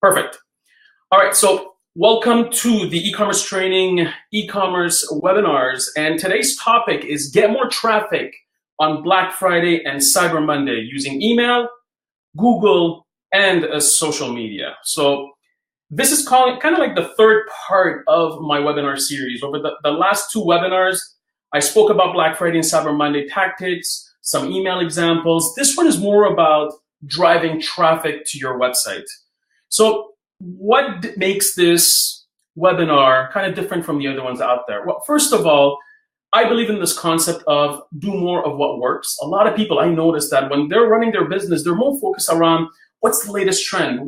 Perfect. All right, so welcome to the e-commerce training, e-commerce webinars. And today's topic is get more traffic on Black Friday and Cyber Monday using email, Google, and social media. So this is kind of like the third part of my webinar series. Over the last two webinars, I spoke about Black Friday and Cyber Monday tactics, some email examples. This one is more about driving traffic to your website. So what makes this webinar kind of different from the other ones out there? Well, first of all, I believe in this concept of do more of what works. A lot of people, I notice that when they're running their business, they're more focused around what's the latest trend?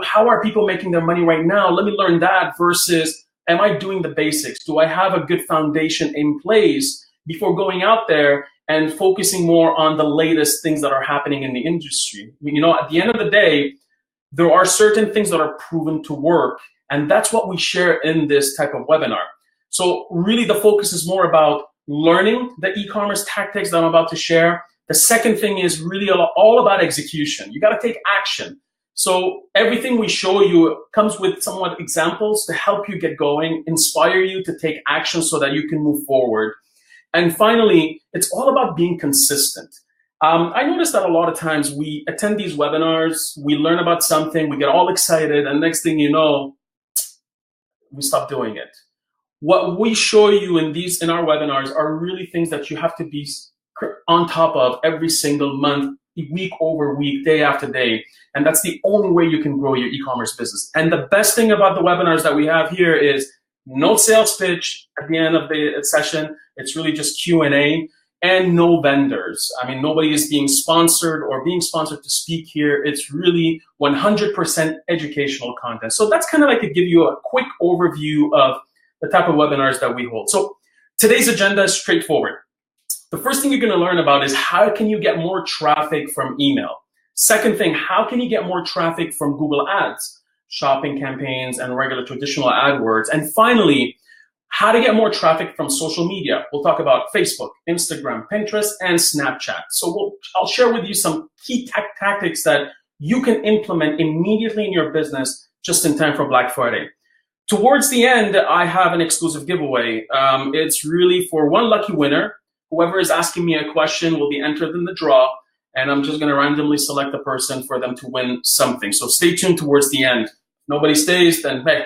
How are people making their money right now? Let me learn that versus, am I doing the basics? Do I have a good foundation in place before going out there and focusing more on the latest things that are happening in the industry? You know, at the end of the day, there are certain things that are proven to work, and that's what we share in this type of webinar. So really the focus is more about learning the e-commerce tactics that I'm about to share. The second thing is really all about execution. You got to take action. So everything we show you comes with somewhat examples to help you get going, inspire you to take action so that you can move forward. And finally, it's all about being consistent. I noticed that a lot of times we attend these webinars, we learn about something, we get all excited, and next thing you know, we stop doing it. What we show you in our webinars are really things that you have to be on top of every single month, week over week, day after day. And that's the only way you can grow your e-commerce business. And the best thing about the webinars that we have here is no sales pitch at the end of the session. It's really just Q&A and no vendors. I mean, nobody is being sponsored or being sponsored to speak here. It's really 100% educational content. So that's kind of like to give you a quick overview of the type of webinars that we hold. So today's agenda is straightforward. The first thing you're going to learn about is how can you get more traffic from email? Second thing, how can you get more traffic from Google Ads, shopping campaigns, and regular traditional AdWords? And finally, how to get more traffic from social media. We'll talk about Facebook, Instagram, Pinterest, and Snapchat. So I'll share with you some key tactics that you can implement immediately in your business just in time for Black Friday. Towards the end, I have an exclusive giveaway. It's really for one lucky winner. Whoever is asking me a question will be entered in the draw, and I'm just going to randomly select a person for them to win something. So stay tuned towards the end. Nobody stays, then hey,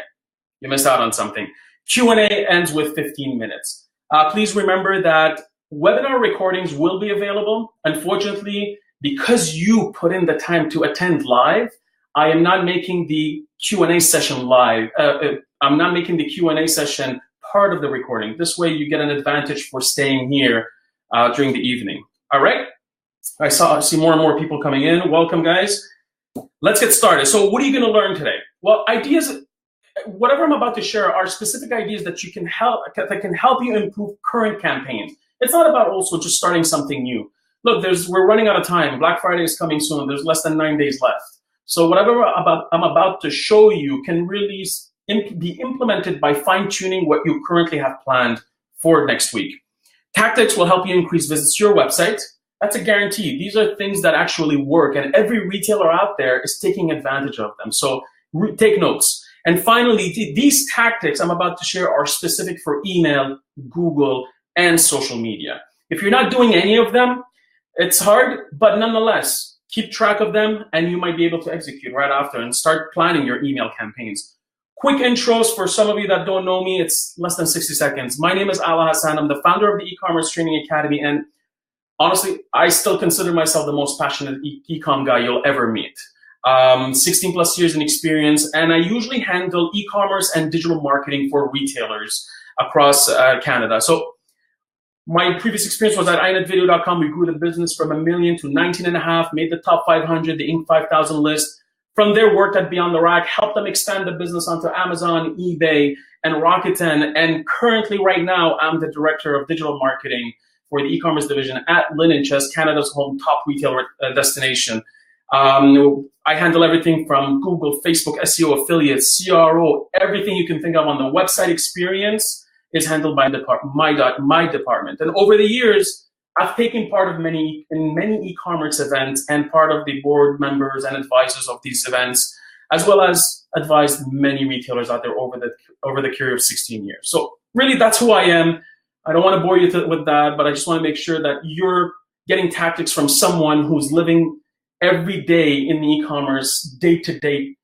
you missed out on something. Q&A ends with 15 minutes. Please remember that webinar recordings will be available. Unfortunately, because you put in the time to attend live, I am not making the Q&A session live. I'm not making the Q&A session part of the recording. This way you get an advantage for staying here during the evening. All right? I see more and more people coming in. Welcome, guys. Let's get started. So what are you going to learn today? Well, whatever I'm about to share are specific ideas that can help you improve current campaigns. It's not about also just starting something new. Look, we're running out of time. Black Friday is coming soon. There's less than 9 days left. So whatever I'm about to show you can really be implemented by fine-tuning what you currently have planned for next week. Tactics will help you increase visits to your website. That's a guarantee. These are things that actually work, and every retailer out there is taking advantage of them. So take notes. And finally, these tactics I'm about to share are specific for email, Google, and social media. If you're not doing any of them, it's hard, but nonetheless, keep track of them, and you might be able to execute right after and start planning your email campaigns. Quick intros for some of you that don't know me. It's less than 60 seconds. My name is Ala Hassan. I'm the founder of the E-Commerce Training Academy, and honestly, I still consider myself the most passionate e-com guy you'll ever meet. 16 plus years in experience, and I usually handle e-commerce and digital marketing for retailers across Canada. So my previous experience was at inetvideo.com. We grew the business from $1 million to 19.5, made the top 500, the Inc. 5000 list. From there, worked at Beyond the Rack, helped them expand the business onto Amazon, eBay, and Rakuten. And currently, right now, I'm the director of digital marketing for the e-commerce division at Linen Chest, Canada's home top retailer destination. I handle everything from Google, Facebook, SEO, affiliates, CRO, everything you can think of on the website experience is handled by my department. And over the years, I've taken part in many e-commerce events and part of the board members and advisors of these events. as well as advised many retailers out there over the career of 16 years. So really, that's who I am. I don't want to bore you with that, but I just want to make sure that you're getting tactics from someone who's living every day in the e-commerce day-to-day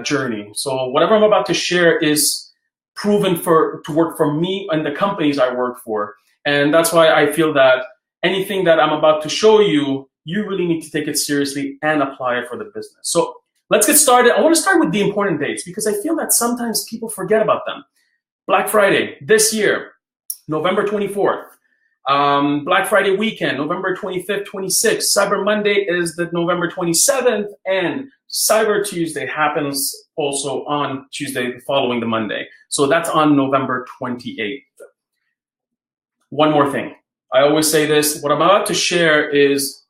journey. So whatever I'm about to share is proven to work for me and the companies I work for. And that's why I feel that anything that I'm about to show you, you really need to take it seriously and apply it for the business. So let's get started. I want to start with the important dates because I feel that sometimes people forget about them. Black Friday this year, November 24th. Black Friday weekend, November 25th, 26th. Cyber Monday is the November 27th, and Cyber Tuesday happens also on Tuesday following the Monday. So that's on November 28th. One more thing. I always say this. What I'm about to share is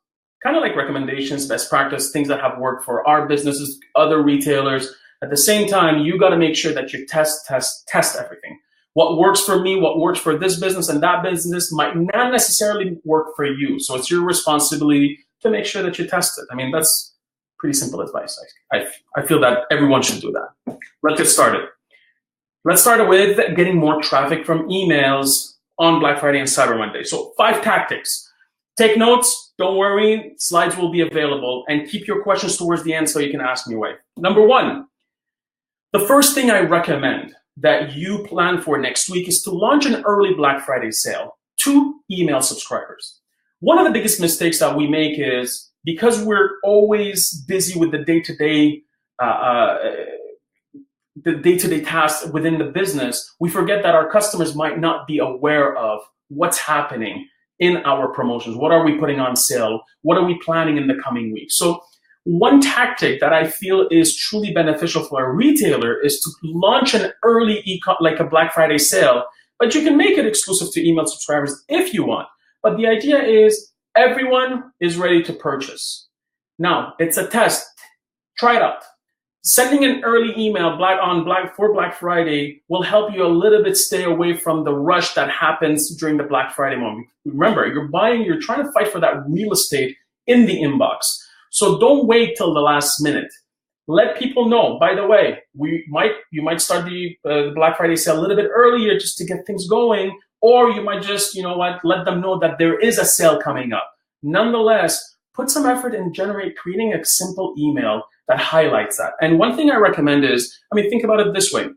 kind of like recommendations, best practice, things that have worked for our businesses, other retailers. At the same time, you got to make sure that you test everything. What works for me, what works for this business and that business might not necessarily work for you. So it's your responsibility to make sure that you test it. I mean, that's pretty simple advice. I feel that everyone should do that. Let's get started. Let's start with getting more traffic from emails on Black Friday and Cyber Monday. So 5 tactics. Take notes. Don't worry. Slides will be available. And keep your questions towards the end so you can ask me away. Number 1, the first thing I recommend that you plan for next week is to launch an early Black Friday sale to email subscribers. One of the biggest mistakes that we make is because we're always busy with the day-to-day tasks within the business, we forget that our customers might not be aware of what's happening in our promotions. What are we putting on sale? What are we planning in the coming weeks? So one tactic that I feel is truly beneficial for a retailer is to launch an early like a Black Friday sale, but you can make it exclusive to email subscribers if you want. But the idea is everyone is ready to purchase. Now, it's a test. Try it out. Sending an early email for Black Friday will help you a little bit stay away from the rush that happens during the Black Friday moment. Remember, you're trying to fight for that real estate in the inbox. So don't wait till the last minute. Let people know. By the way, you might start the Black Friday sale a little bit earlier just to get things going, or you might just, let them know that there is a sale coming up. Nonetheless, put some effort in creating a simple email that highlights that. And one thing I recommend is, think about it this way.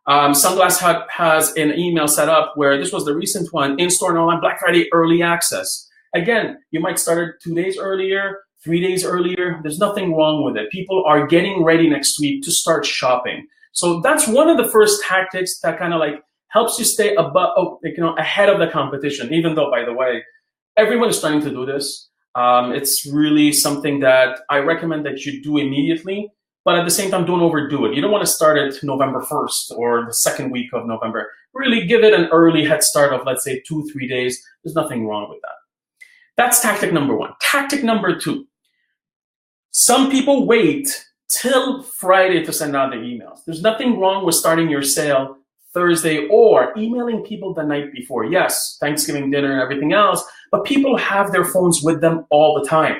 Sunglass Hut has an email set up where this was the recent one, in-store and online Black Friday early access. Again, you might start it 2 days earlier, 3 days earlier. There's nothing wrong with it. People are getting ready next week to start shopping. So that's one of the first tactics that kind of helps you stay ahead of the competition, even though, by the way, everyone is starting to do this. It's really something that I recommend that you do immediately, but at the same time, don't overdo it. You don't want to start it November 1st or the second week of November. Really give it an early head start of, let's say, 2-3 days. There's nothing wrong with that. That's tactic number 1. Tactic number 2. Some people wait till Friday to send out their emails. There's nothing wrong with starting your sale Thursday or emailing people the night before. Yes, Thanksgiving dinner and everything else, but people have their phones with them all the time.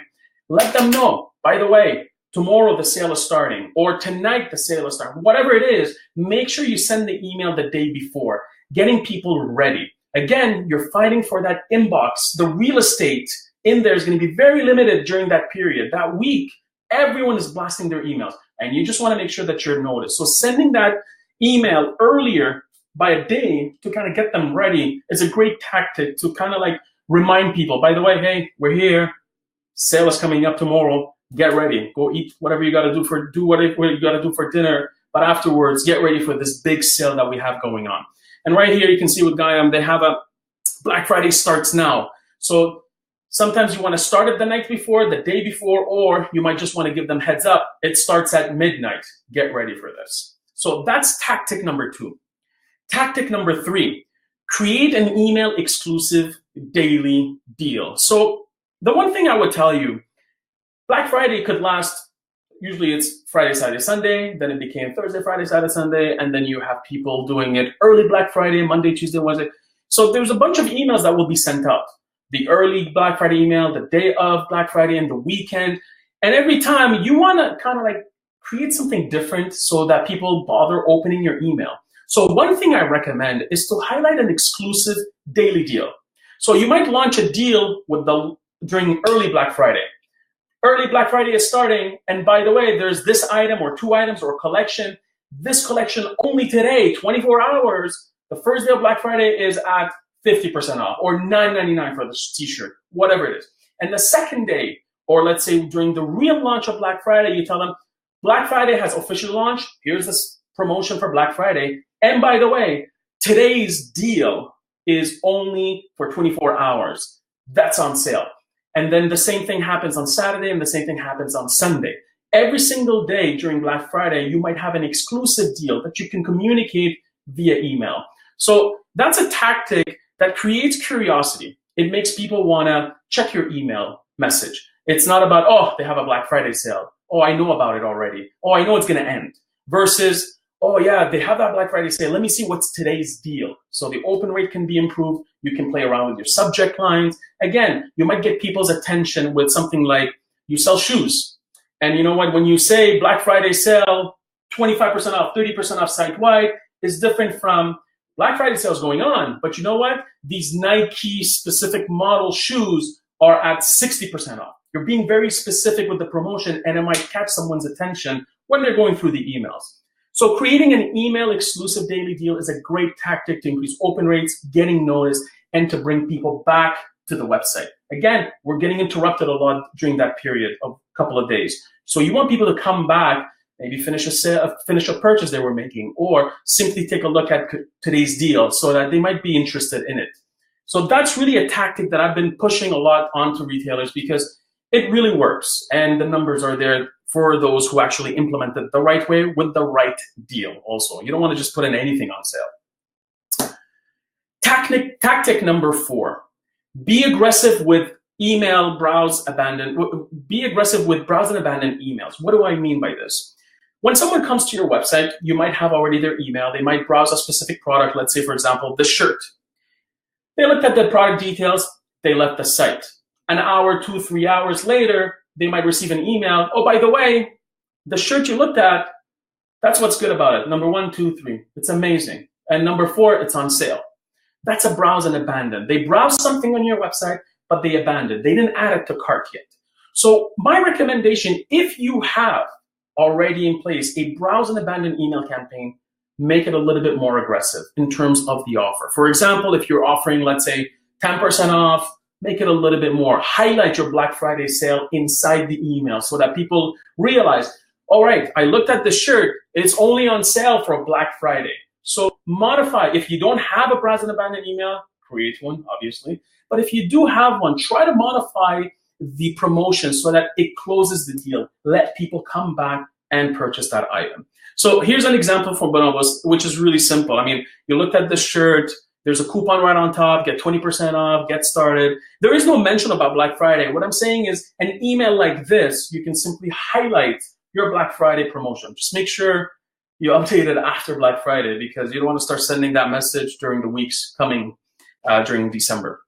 Let them know, by the way, tomorrow the sale is starting, or tonight the sale is starting. Whatever it is, make sure you send the email the day before, getting people ready. Again, you're fighting for that inbox. The real estate in there is going to be very limited during that period. That week, everyone is blasting their emails, and you just want to make sure that you're noticed. So sending that email earlier by a day to kind of get them ready is a great tactic to kind of remind people, by the way, hey, we're here. Sale is coming up tomorrow. Get ready. Go eat whatever you got to do whatever you got to do for dinner. But afterwards, get ready for this big sale that we have going on. And right here, you can see with Gaiam, they have a Black Friday starts now. So sometimes you want to start it the night before, the day before, or you might just want to give them heads up. It starts at midnight. Get ready for this. So that's tactic number 2. Tactic number 3, create an email exclusive daily deal. So the one thing I would tell you, Black Friday could last, usually it's Friday, Saturday, Sunday, then it became Thursday, Friday, Saturday, Sunday, and then you have people doing it early Black Friday, Monday, Tuesday, Wednesday. So there's a bunch of emails that will be sent out. The early Black Friday email, the day of Black Friday, and the weekend. And every time you want to kind of create something different so that people bother opening your email. So one thing I recommend is to highlight an exclusive daily deal. So you might launch a deal during early Black Friday. Early Black Friday is starting, and by the way, there's this item or two items or collection. This collection only today, 24 hours, the first day of Black Friday is at 50% off or $9.99 for the t-shirt, whatever it is. And the second day, or let's say during the real launch of Black Friday, you tell them, Black Friday has officially launched. Here's this promotion for Black Friday. And by the way, today's deal is only for 24 hours. That's on sale. And then the same thing happens on Saturday and the same thing happens on Sunday. Every single day during Black Friday, you might have an exclusive deal that you can communicate via email. So that's a tactic that creates curiosity. It makes people want to check your email message. It's not about, oh, they have a Black Friday sale. Oh, I know about it already. Oh, I know it's going to end. Versus, oh yeah, they have that Black Friday sale. Let me see what's today's deal. So the open rate can be improved. You can play around with your subject lines. Again, you might get people's attention with something like you sell shoes. And you know what? When you say Black Friday sale, 25% off, 30% off site-wide is different from Black Friday sales going on. But you know what? These Nike specific model shoes are at 60% off. You're being very specific with the promotion, and it might catch someone's attention when they're going through the emails. So creating an email exclusive daily deal is a great tactic to increase open rates, getting noticed, and to bring people back to the website. Again, we're getting interrupted a lot during that period of a couple of days. So you want people to come back, maybe finish a purchase they were making, or simply take a look at today's deal so that they might be interested in it. So that's really a tactic that I've been pushing a lot onto retailers because it really works, and the numbers are there for those who actually implement it the right way with the right deal also. You don't want to just put in anything on sale. Tactic number 4, be aggressive with browse and abandon emails. What do I mean by this? When someone comes to your website, you might have already their email. They might browse a specific product. Let's say, for example, the shirt. They looked at the product details. They left the site. An hour, 2, 3 hours later, they might receive an email. Oh, by the way, the shirt you looked at, that's what's good about it. Number 1, 2, 3, it's amazing. And number 4, it's on sale. That's a browse and abandon. They browsed something on your website, but they abandoned. They didn't add it to cart yet. So my recommendation, if you have already in place a browse and abandon email campaign, make it a little bit more aggressive in terms of the offer. For example, if you're offering, let's say, 10% off, make it a little bit more. Highlight your Black Friday sale inside the email so that people realize, all right, I looked at the shirt. It's only on sale for Black Friday. So modify. If you don't have a browse and abandon email, create one, obviously. But if you do have one, try to modify the promotion so that it closes the deal. Let people come back and purchase that item. So here's an example from Bonobos, which is really simple. I mean, you looked at the shirt. There's a coupon right on top, get 20% off, get started. There is no mention about Black Friday. What I'm saying is an email like this, you can simply highlight your Black Friday promotion. Just make sure you update it after Black Friday because you don't want to start sending that message during the weeks coming during December.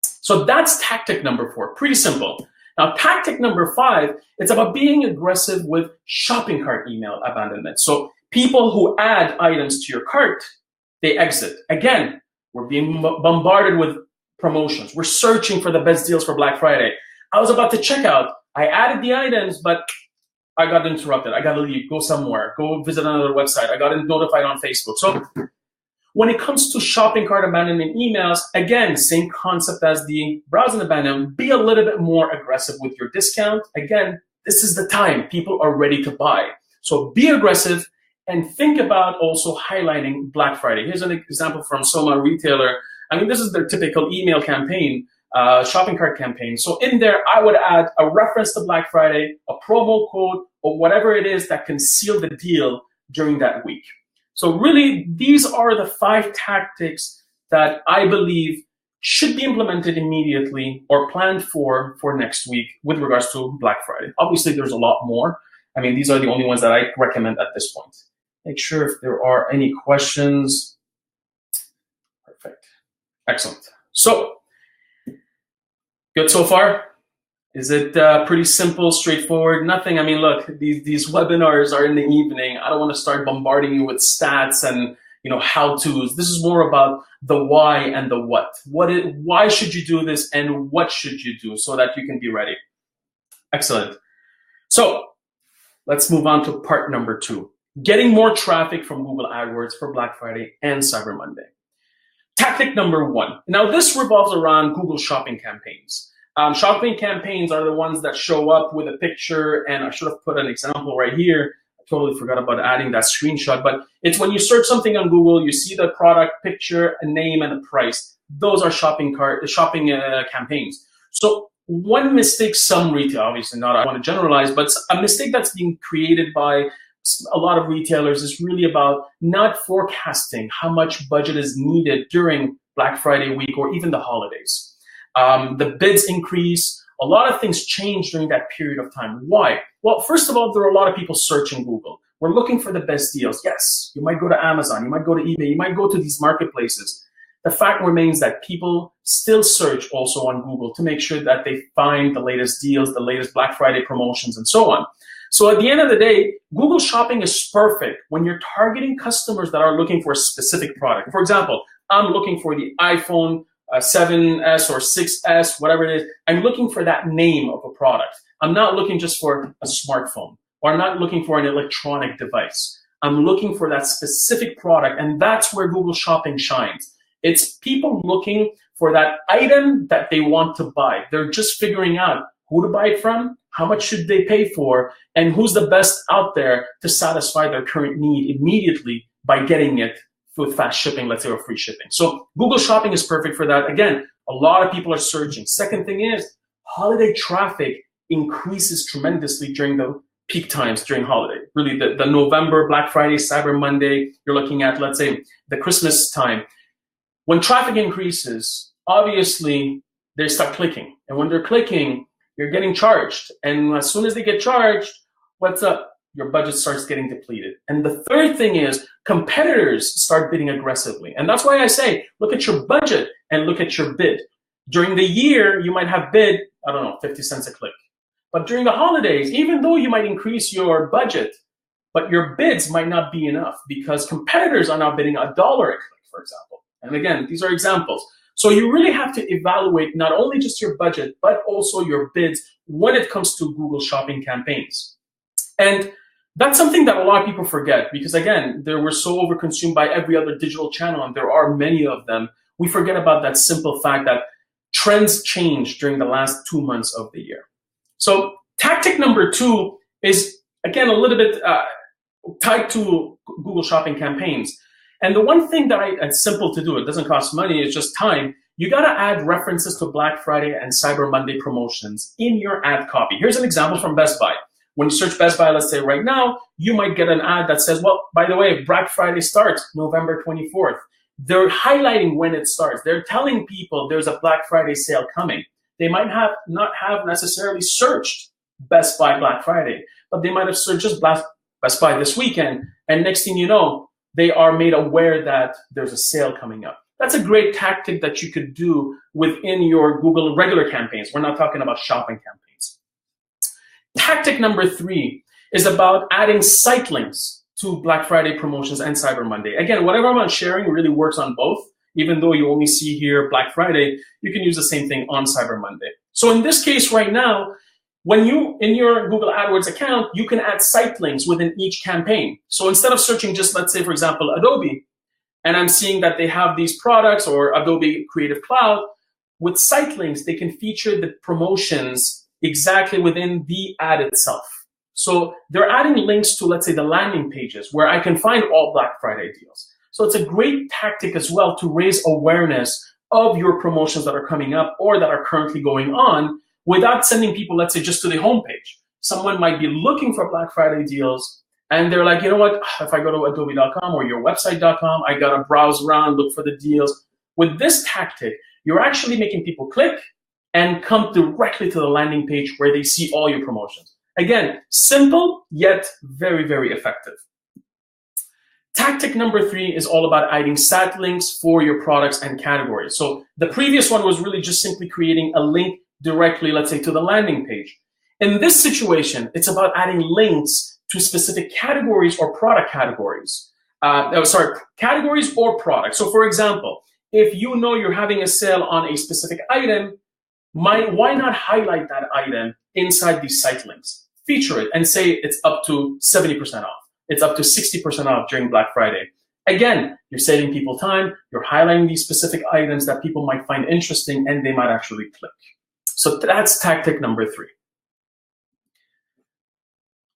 So that's tactic number 4, pretty simple. Now, tactic number 5, it's about being aggressive with shopping cart email abandonment. So people who add items to your cart, they exit. Again, we're being bombarded with promotions. We're searching for the best deals for Black Friday. I was about to check out. I added the items, but I got interrupted. I got to leave, go somewhere, go visit another website. I got notified on Facebook. So when it comes to shopping cart abandonment emails, again, same concept as the browse and abandon. Be a little bit more aggressive with your discount. Again, this is the time. People are ready to buy. So be aggressive. And think about also highlighting Black Friday. Here's an example from Soma Retailer. I mean, this is their typical email campaign, shopping cart campaign. So in there, I would add a reference to Black Friday, a promo code, or whatever it is that can seal the deal during that week. So really, these are the 5 tactics that I believe should be implemented immediately or planned for next week with regards to Black Friday. Obviously, there's a lot more. I mean, these are the only ones that I recommend at this point. Make sure if there are any questions. Perfect. Excellent. So, good so far? Is it pretty simple, straightforward? Nothing. I mean, look, these webinars are in the evening. I don't want to start bombarding you with stats and how-tos. This is more about the why and the what. Why should you do this and what should you do so that you can be ready? Excellent. So let's move on to part number 2. Getting more traffic from Google AdWords for Black Friday and Cyber Monday. Tactic number 1. Now this revolves around Google Shopping campaigns. Shopping campaigns are the ones that show up with a picture, and I should have put an example right here. I totally forgot about adding that screenshot, but it's when you search something on Google, you see the product picture, a name, and a price. Those are shopping campaigns. So one mistake some retail, obviously not, I want to generalize, but a mistake that's being created by a lot of retailers is really about not forecasting how much budget is needed during Black Friday week or even the holidays. The bids increase. A lot of things change during that period of time. Why? Well, first of all, there are a lot of people searching Google. We're looking for the best deals. Yes, you might go to Amazon, you might go to eBay, you might go to these marketplaces. The fact remains that people still search also on Google to make sure that they find the latest deals, the latest Black Friday promotions, and so on. So at the end of the day, Google Shopping is perfect when you're targeting customers that are looking for a specific product. For example, I'm looking for the iPhone 7S or 6S, whatever it is. I'm looking for that name of a product. I'm not looking just for a smartphone, or I'm not looking for an electronic device. I'm looking for that specific product, and that's where Google Shopping shines. It's people looking for that item that they want to buy. They're just figuring out who to buy it from, how much should they pay for, and who's the best out there to satisfy their current need immediately by getting it with fast shipping, let's say, or free shipping. So Google Shopping is perfect for that. Again, a lot of people are searching. Second thing is holiday traffic increases tremendously during the peak times during holiday. Really, the November, Black Friday, Cyber Monday, you're looking at, let's say, the Christmas time. When traffic increases, obviously, they start clicking. And when they're clicking, you're getting charged. And as soon as they get charged, what's up? Your budget starts getting depleted. And the third thing is competitors start bidding aggressively. And that's why I say, look at your budget and look at your bid. During the year, you might have bid, 50 cents a click. But during the holidays, even though you might increase your budget, but your bids might not be enough because competitors are now bidding $1 a click, for example. And again, these are examples. So you really have to evaluate not only just your budget, but also your bids when it comes to Google Shopping campaigns. And that's something that a lot of people forget because, again, we're so overconsumed by every other digital channel, and there are many of them. We forget about that simple fact that trends change during the last 2 months of the year. So tactic number 2 is, again, a little bit tied to Google Shopping campaigns. And the one thing that it's simple to do, it doesn't cost money, it's just time. You got to add references to Black Friday and Cyber Monday promotions in your ad copy. Here's an example from Best Buy. When you search Best Buy, let's say right now, you might get an ad that says, well, by the way, Black Friday starts November 24th. They're highlighting when it starts. They're telling people there's a Black Friday sale coming. They might not have necessarily searched Best Buy Black Friday, but they might have searched just Best Buy this weekend. And next thing you know, they are made aware that there's a sale coming up. That's a great tactic that you could do within your Google regular campaigns. We're not talking about shopping campaigns. Tactic number 3 is about adding site links to Black Friday promotions and Cyber Monday. Again, whatever I'm sharing really works on both. Even though you only see here Black Friday, you can use the same thing on Cyber Monday. So in this case right now, when in your Google AdWords account, you can add site links within each campaign. So instead of searching just, let's say, for example, Adobe, and I'm seeing that they have these products or Adobe Creative Cloud, with site links, they can feature the promotions exactly within the ad itself. So they're adding links to, let's say, the landing pages where I can find all Black Friday deals. So it's a great tactic as well to raise awareness of your promotions that are coming up or that are currently going on, without sending people, let's say, just to the homepage. Someone might be looking for Black Friday deals, and they're like, you know what, if I go to adobe.com or yourwebsite.com, I got to browse around, look for the deals. With this tactic, you're actually making people click and come directly to the landing page where they see all your promotions. Again, simple, yet very, very effective. Tactic number 3 is all about adding stat links for your products and categories. So the previous one was really just simply creating a link directly, let's say, to the landing page. In this situation, it's about adding links to specific categories or product categories. Categories or products. So for example, if you know you're having a sale on a specific item, why not highlight that item inside these site links? Feature it and say it's up to 70% off. It's up to 60% off during Black Friday. Again, you're saving people time. You're highlighting these specific items that people might find interesting and they might actually click. So that's tactic number 3.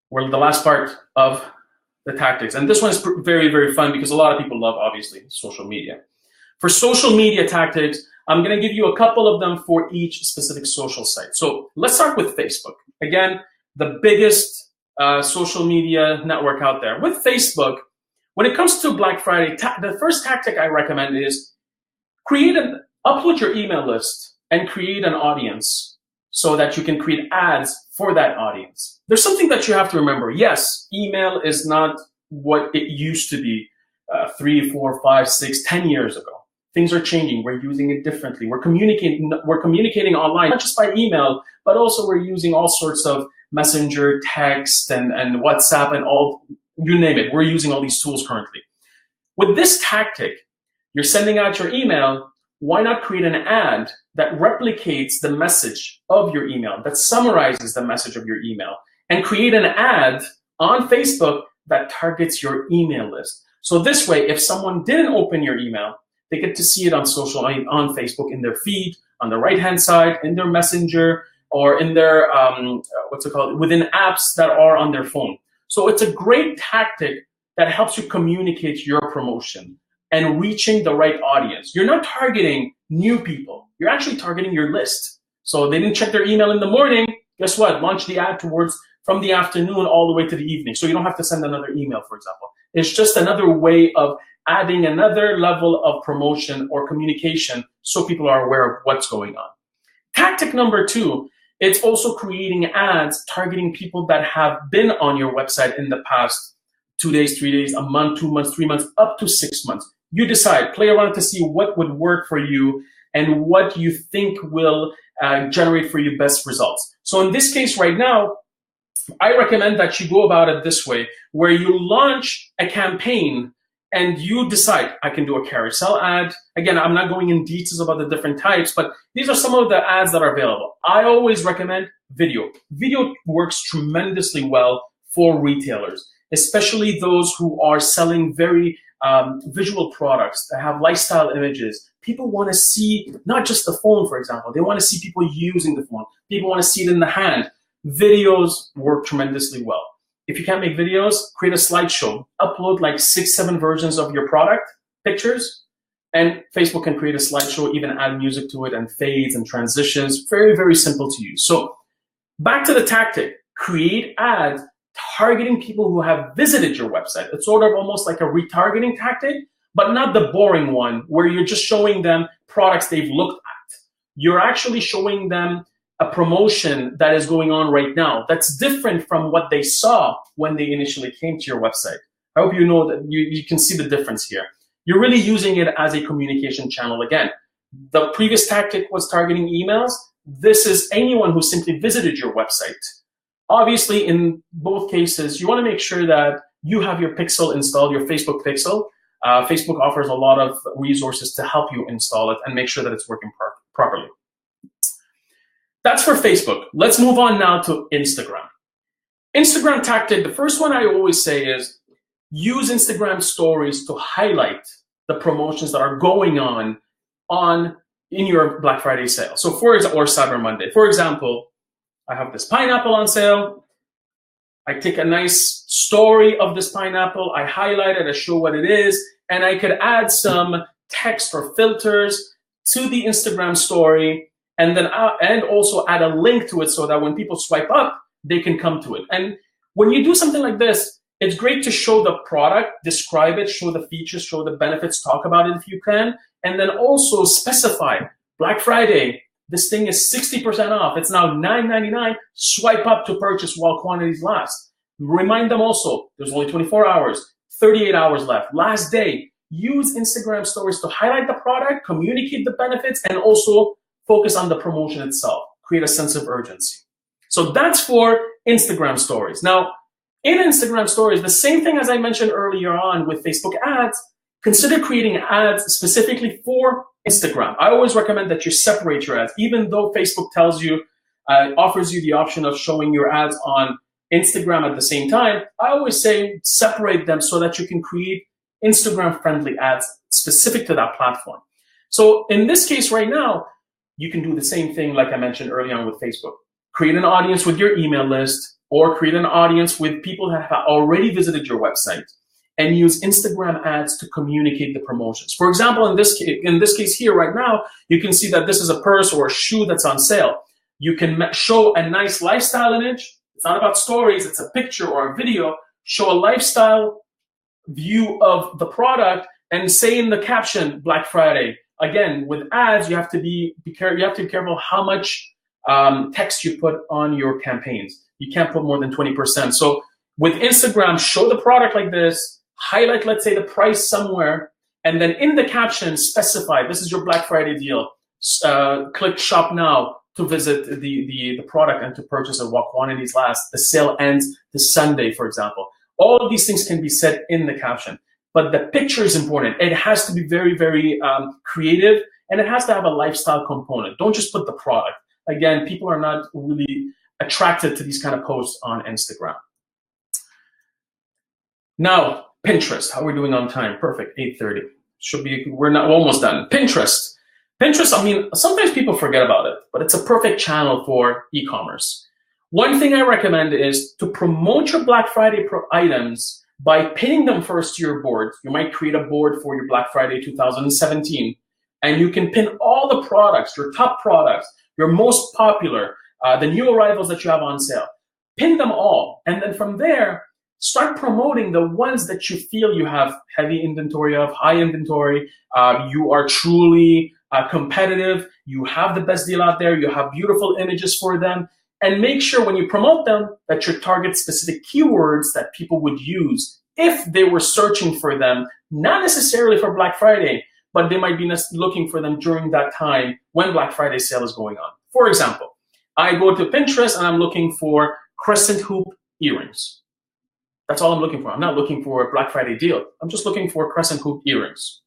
We're the last part of the tactics. And this one is very, very fun because a lot of people love, obviously, social media. For social media tactics, I'm going to give you a couple of them for each specific social site. So let's start with Facebook. Again, the biggest social media network out there. With Facebook, when it comes to Black Friday, the first tactic I recommend is upload your email list and create an audience so that you can create ads for that audience. There's something that you have to remember. Yes, email is not what it used to be 3, 4, 5, 6, 10 years ago. Things are changing. We're using it differently. We're communicating online, not just by email, but also we're using all sorts of messenger, text, and WhatsApp, and all, you name it. We're using all these tools currently. With this tactic, you're sending out your email. Why not create an ad that replicates the message of your email, that summarizes the message of your email, and create an ad on Facebook that targets your email list. So this way, if someone didn't open your email, they get to see it on on Facebook in their feed, on the right-hand side, in their messenger, or in their, within apps that are on their phone. So it's a great tactic that helps you communicate your promotion and reaching the right audience. You're not targeting new people. You're actually targeting your list. So they didn't check their email in the morning. Guess what? Launch the ad from the afternoon all the way to the evening. So you don't have to send another email, for example. It's just another way of adding another level of promotion or communication so people are aware of what's going on. Tactic number 2, it's also creating ads targeting people that have been on your website in the past 2 days, 3 days, a month, 2 months, 3 months, up to 6 months. You decide, play around to see what would work for you and what you think will generate for you best results. So in this case right now, I recommend that you go about it this way, where you launch a campaign and you decide, I can do a carousel ad. Again, I'm not going in details about the different types, but these are some of the ads that are available. I always recommend video. Video works tremendously well for retailers, especially those who are selling very visual products that have lifestyle images. People want to see not just the phone, for example. They want to see people using the phone. People want to see it in the hand. Videos work tremendously well. If you can't make videos, create a slideshow. Upload like 6, 7 versions of your product, pictures, and Facebook can create a slideshow, even add music to it and fades and transitions. Very, very simple to use. So back to the tactic, create ads targeting people who have visited your website. It's sort of almost like a retargeting tactic, but not the boring one where you're just showing them products they've looked at. You're actually showing them a promotion that is going on right now that's different from what they saw when they initially came to your website. I hope you know that you can see the difference here. You're really using it as a communication channel again. The previous tactic was targeting emails. This is anyone who simply visited your website. Obviously, in both cases, you want to make sure that you have your pixel installed, your Facebook pixel. Facebook offers a lot of resources to help you install it and make sure that it's working properly. That's for Facebook. Let's move on now to Instagram. Instagram tactic, the first one I always say is use Instagram stories to highlight the promotions that are going on in your Black Friday sale. So or Cyber Monday. For example, I have this pineapple on sale. I take a nice story of this pineapple. I highlight it, I show what it is, and I could add some text or filters to the Instagram story and then and also add a link to it so that when people swipe up, they can come to it. And when you do something like this, it's great to show the product, describe it, show the features, show the benefits, talk about it if you can, and then also specify Black Friday, this thing is 60% off. It's now $9.99. Swipe up to purchase while quantities last. Remind them also, there's only 24 hours, 38 hours left. Last day, use Instagram stories to highlight the product, communicate the benefits, and also focus on the promotion itself. create a sense of urgency. So that's for Instagram stories. Now, in Instagram stories, the same thing as I mentioned earlier on with Facebook ads, consider creating ads specifically for Instagram. I always recommend that you separate your ads, even though Facebook tells you, offers you the option of showing your ads on Instagram at the same time. I always say separate them so that you can create Instagram-friendly ads specific to that platform. So in this case right now, you can do the same thing like I mentioned earlier on with Facebook. Create an audience with your email list or create an audience with people that have already visited your website and use Instagram ads to communicate the promotions. For example, in this case here right now, you can see that this is a purse or a shoe that's on sale. You can show a nice lifestyle image. It's not about stories, it's a picture or a video. Show a lifestyle view of the product and say in the caption, Black Friday. Again, with ads, you have to be careful how much text you put on your campaigns. You can't put more than 20%. So with Instagram, show the product like this, highlight, let's say, the price somewhere, and then in the caption, specify, this is your Black Friday deal. Click shop now to visit the product and to purchase it while quantities last. The sale ends this Sunday, for example. All of these things can be said in the caption, but the picture is important. It has to be very, very creative, and it has to have a lifestyle component. Don't just put the product. Again, people are not really attracted to these kind of posts on Instagram. Now, Pinterest. How are we doing on time? Perfect, 8:30. We're almost done. Pinterest. Pinterest, I mean, sometimes people forget about it, but it's a perfect channel for e-commerce. One thing I recommend is to promote your Black Friday items by pinning them first to your board. You might create a board for your Black Friday 2017, and you can pin all the products, your top products, your most popular, the new arrivals that you have on sale. Pin them all, and then from there, start promoting the ones that you feel you have heavy inventory of, high inventory, you are truly competitive, you have the best deal out there, you have beautiful images for them, and make sure when you promote them that you target specific keywords that people would use if they were searching for them, not necessarily for Black Friday, but they might be looking for them during that time when Black Friday sale is going on. For example, I go to Pinterest and I'm looking for crescent hoop earrings. That's all I'm looking for. I'm not looking for a Black Friday deal. I'm just looking for crescent hoop earrings.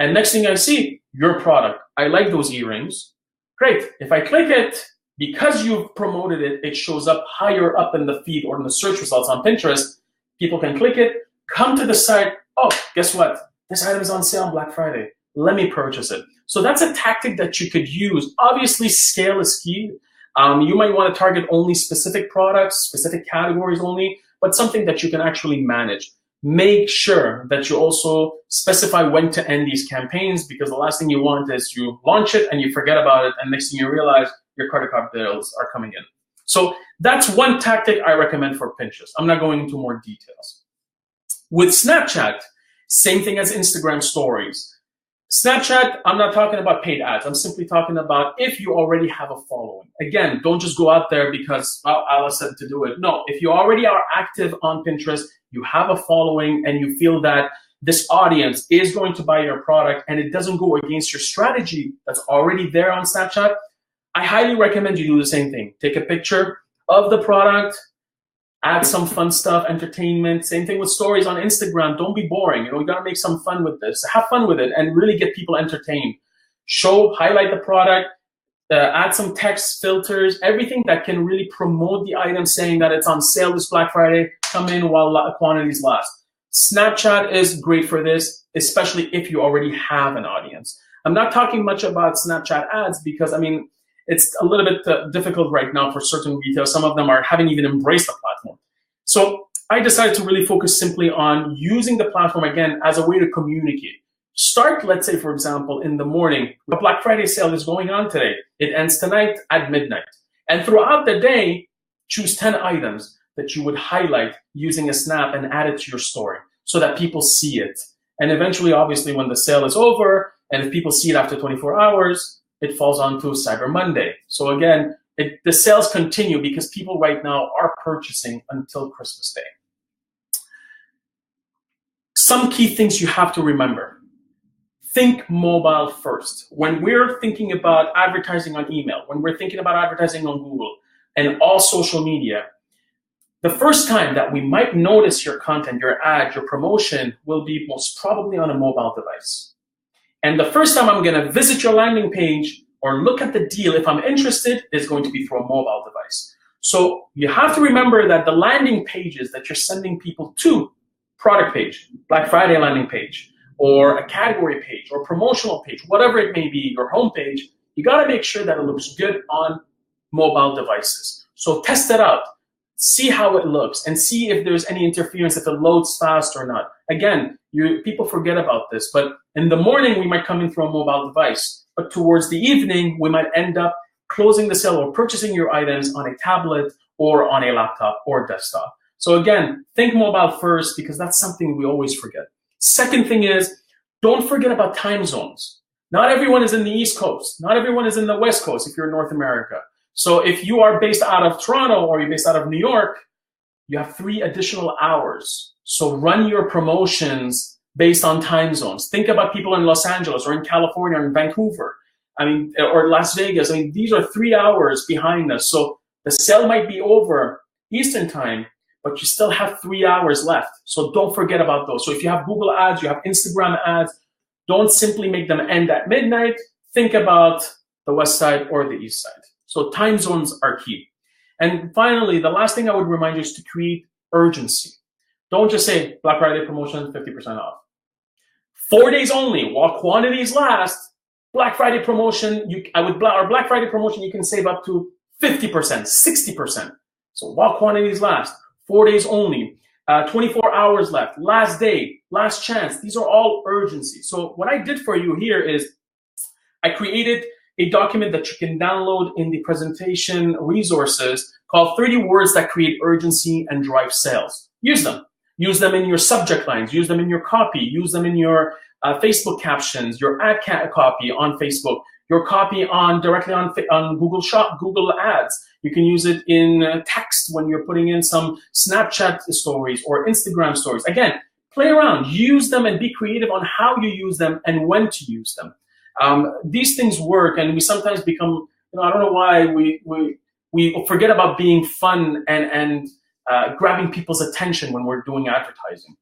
And next thing I see, your product. I like those earrings. Great. If I click it, because you've promoted it, it shows up higher up in the feed or in the search results on Pinterest. People can click it, come to the site. Oh, guess what? This item is on sale on Black Friday. Let me purchase it. So that's a tactic that you could use. Obviously, scale is key. You might want to target only specific products, specific categories only, but something that you can actually manage. Make sure that you also specify when to end these campaigns, because the last thing you want is you launch it and you forget about it, and next thing you realize your credit card bills are coming in. So that's one tactic I recommend for Pinterest. I'm not going into more details. With Snapchat, same thing as Instagram stories. Snapchat, I'm not talking about paid ads. I'm simply talking about if you already have a following. Again, don't just go out there because Alice said to do it. No, if you already are active on Pinterest, you have a following, and you feel that this audience is going to buy your product and it doesn't go against your strategy that's already there on Snapchat, I highly recommend you do the same thing. Take a picture of the product, add some fun stuff, entertainment. Same thing with stories on Instagram. Don't be boring. You gotta make some fun with this. Have fun with it and really get people entertained. Highlight the product, add some text filters, everything that can really promote the item, saying that it's on sale this Black Friday. Come in while quantities last. Snapchat is great for this, especially if you already have an audience. I'm not talking much about Snapchat ads because, I mean, it's a little bit difficult right now for certain retailers. Some of them haven't even embraced the platform. So I decided to really focus simply on using the platform, again, as a way to communicate. Start, let's say, for example, in the morning. The Black Friday sale is going on today. It ends tonight at midnight. And throughout the day, choose 10 items that you would highlight using a snap and add it to your story so that people see it. And eventually, obviously, when the sale is over, and if people see it after 24 hours, it falls onto Cyber Monday. So again, the sales continue because people right now are purchasing until Christmas Day. Some key things you have to remember. think mobile first. When we're thinking about advertising on email, when we're thinking about advertising on Google and all social media, the first time that we might notice your content, your ad, your promotion will be most probably on a mobile device. And the first time I'm going to visit your landing page or look at the deal, if I'm interested, is going to be through a mobile device. So you have to remember that the landing pages that you're sending people to, product page, Black Friday landing page, or a category page, or promotional page, whatever it may be, your home page, you got to make sure that it looks good on mobile devices. So test it out. See how it looks and see if there's any interference, if it loads fast or not. Again, people forget about this, but in the morning we might come in through a mobile device, but towards the evening we might end up closing the sale or purchasing your items on a tablet or on a laptop or desktop. So again, think mobile first because that's something we always forget. Second thing is, don't forget about time zones. Not everyone is in the East Coast. Not everyone is in the West Coast if you're in North America. So if you are based out of Toronto or you're based out of New York, you have 3 additional hours. So run your promotions based on time zones. Think about people in Los Angeles or in California or in Vancouver, or Las Vegas. These are 3 hours behind us. So the sale might be over Eastern time, but you still have 3 hours left. So don't forget about those. So if you have Google ads, you have Instagram ads, don't simply make them end at midnight. Think about the West side or the East side. So time zones are key. And finally, the last thing I would remind you is to create urgency. Don't just say Black Friday promotion, 50% off. 4 days only, while quantities last, Black Friday promotion, Black Friday promotion, you can save up to 50%, 60%. So while quantities last, 4 days only, 24 hours left, last day, last chance. These are all urgency. So what I did for you here is I created a document that you can download in the presentation resources called 30 Words That Create Urgency and Drive Sales. Use them. Use them in your subject lines. Use them in your copy. Use them in your Facebook captions, your ad copy on Facebook, your copy directly on Google Google Ads. You can use it in text when you're putting in some Snapchat stories or Instagram stories. Again, play around. Use them and be creative on how you use them and when to use them. These things work, and we sometimes become, I don't know why we forget about being fun and grabbing people's attention when we're doing advertising.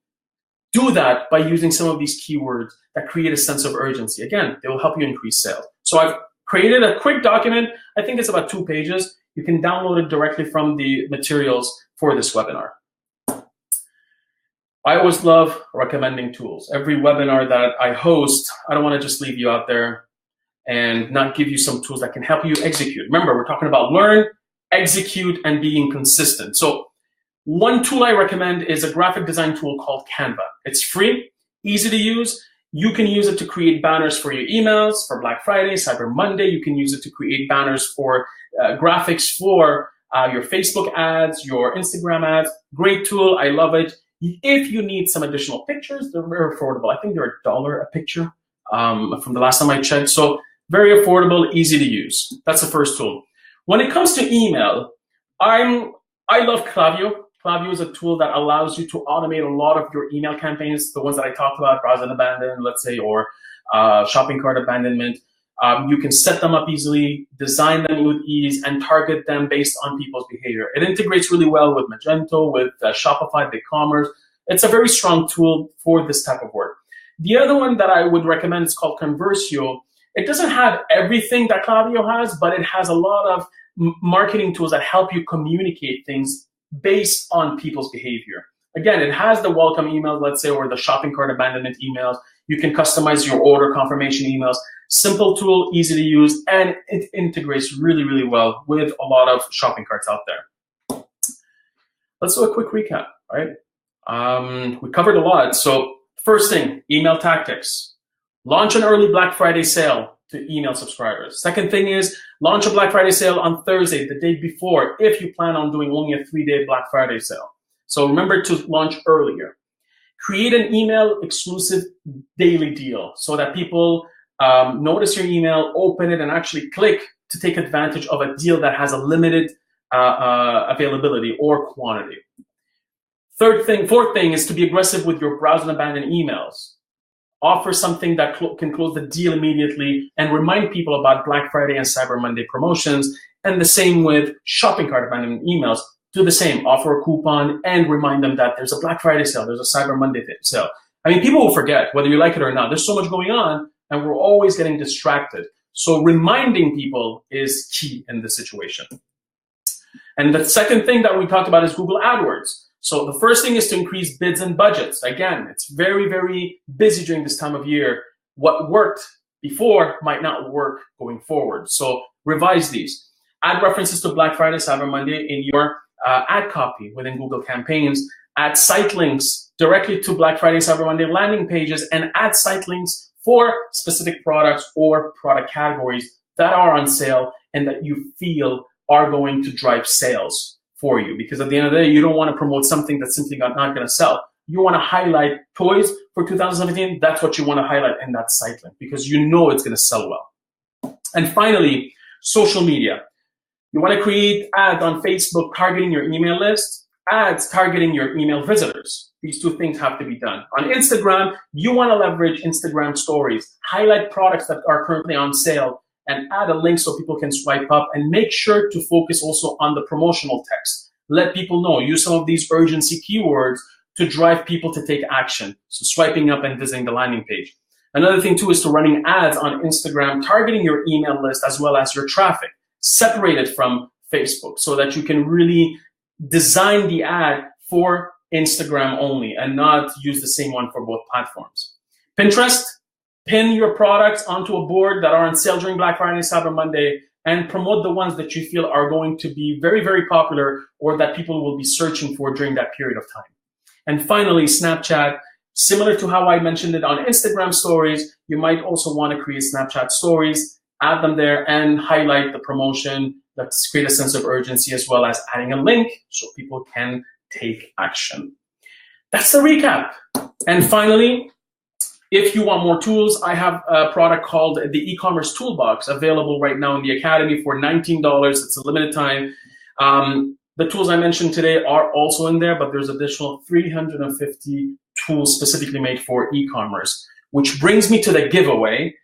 Do that by using some of these keywords that create a sense of urgency. Again, they will help you increase sales. So I've created a quick document. I think it's about 2 pages. You can download it directly from the materials for this webinar. I always love recommending tools. Every webinar that I host, I don't want to just leave you out there and not give you some tools that can help you execute. Remember, we're talking about learn, execute, and being consistent. So one tool I recommend is a graphic design tool called Canva. It's free, easy to use. You can use it to create banners for your emails, for Black Friday, Cyber Monday. You can use it to create banners for graphics for your Facebook ads, your Instagram ads. Great tool, I love it. If you need some additional pictures, they're very affordable. I think they're $1 a picture from the last time I checked. So very affordable, easy to use. That's the first tool. When it comes to email, I love Klaviyo. Klaviyo is a tool that allows you to automate a lot of your email campaigns, the ones that I talked about, browse and abandon, let's say, or shopping cart abandonment. You can set them up easily, design them with ease, and target them based on people's behavior. It integrates really well with Magento, with Shopify, BigCommerce. It's a very strong tool for this type of work. The other one that I would recommend is called Conversio. It doesn't have everything that Klaviyo has, but it has a lot of marketing tools that help you communicate things based on people's behavior. Again, it has the welcome emails, let's say, or the shopping cart abandonment emails. You can customize your order confirmation emails. Simple tool, easy to use, and it integrates really, really well with a lot of shopping carts out there. Let's do a quick recap, right? We covered a lot. So first thing, email tactics. Launch an early Black Friday sale to email subscribers. Second thing is launch a Black Friday sale on Thursday, the day before, if you plan on doing only a 3-day Black Friday sale. So remember to launch earlier. Create an email exclusive daily deal so that people notice your email, open it, and actually click to take advantage of a deal that has a limited availability or quantity. Fourth thing is to be aggressive with your browse and abandon emails. offer something that can close the deal immediately, and remind people about Black Friday and Cyber Monday promotions. And the same with shopping cart abandonment emails. Do the same, offer a coupon and remind them that there's a Black Friday sale, there's a Cyber Monday sale. I mean, people will forget whether you like it or not. There's so much going on and we're always getting distracted. So reminding people is key in this situation. And the second thing that we talked about is Google AdWords. So the first thing is to increase bids and budgets. Again, it's very, very busy during this time of year. What worked before might not work going forward. So revise these. Add references to Black Friday, Cyber Monday in your ad copy within Google Campaigns. Add site links directly to Black Friday, Cyber Monday landing pages, and add site links for specific products or product categories that are on sale and that you feel are going to drive sales for you. Because at the end of the day, you don't want to promote something that's simply not going to sell. You want to highlight toys for 2017. That's what you want to highlight in that site link because you know it's going to sell well. And finally, social media. You want to create ads on Facebook targeting your email list, ads targeting your email visitors. These two things have to be done. On Instagram, you want to leverage Instagram stories, highlight products that are currently on sale, and add a link so people can swipe up, and make sure to focus also on the promotional text. Let people know, use some of these urgency keywords to drive people to take action. So swiping up and visiting the landing page. Another thing too is to running ads on Instagram, targeting your email list as well as your traffic, separated from Facebook so that you can really design the ad for Instagram only and not use the same one for both platforms. Pinterest, pin your products onto a board that are on sale during Black Friday and Cyber Monday and promote the ones that you feel are going to be very, very popular or that people will be searching for during that period of time. And finally, Snapchat, similar to how I mentioned it on Instagram stories, you might also want to create Snapchat stories, add them there and highlight the promotion. Let's create a sense of urgency as well as adding a link so people can take action. That's the recap. And finally, if you want more tools, I have a product called the e-commerce toolbox available right now in the Academy for $19. It's a limited time. The tools I mentioned today are also in there, but there's additional 350 tools specifically made for e-commerce, which brings me to the giveaway.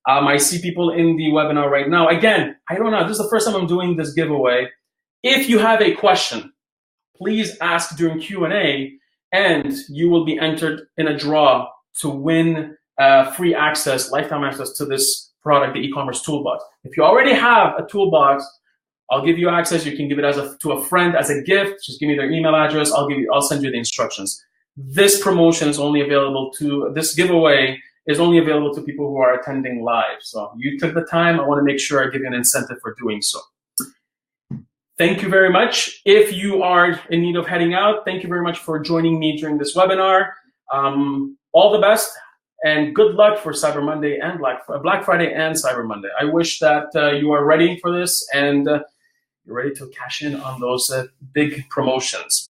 I see people in the webinar right now. Again, I don't know, this is the first time I'm doing this giveaway. If you have a question, please ask during Q&A and you will be entered in a draw to win free access, lifetime access to this product, the e-commerce toolbox. If you already have a toolbox, I'll give you access. You can give it to a friend as a gift. Just give me their email address. I'll send you the instructions. This promotion is only available to, this giveaway is only available to people who are attending live. So you took the time. I want to make sure I give you an incentive for doing so. Thank you very much. If you are in need of heading out, thank you very much for joining me during this webinar. All the best and good luck for Cyber Monday and Black Friday and Cyber Monday. I wish that you are ready for this and you're ready to cash in on those big promotions.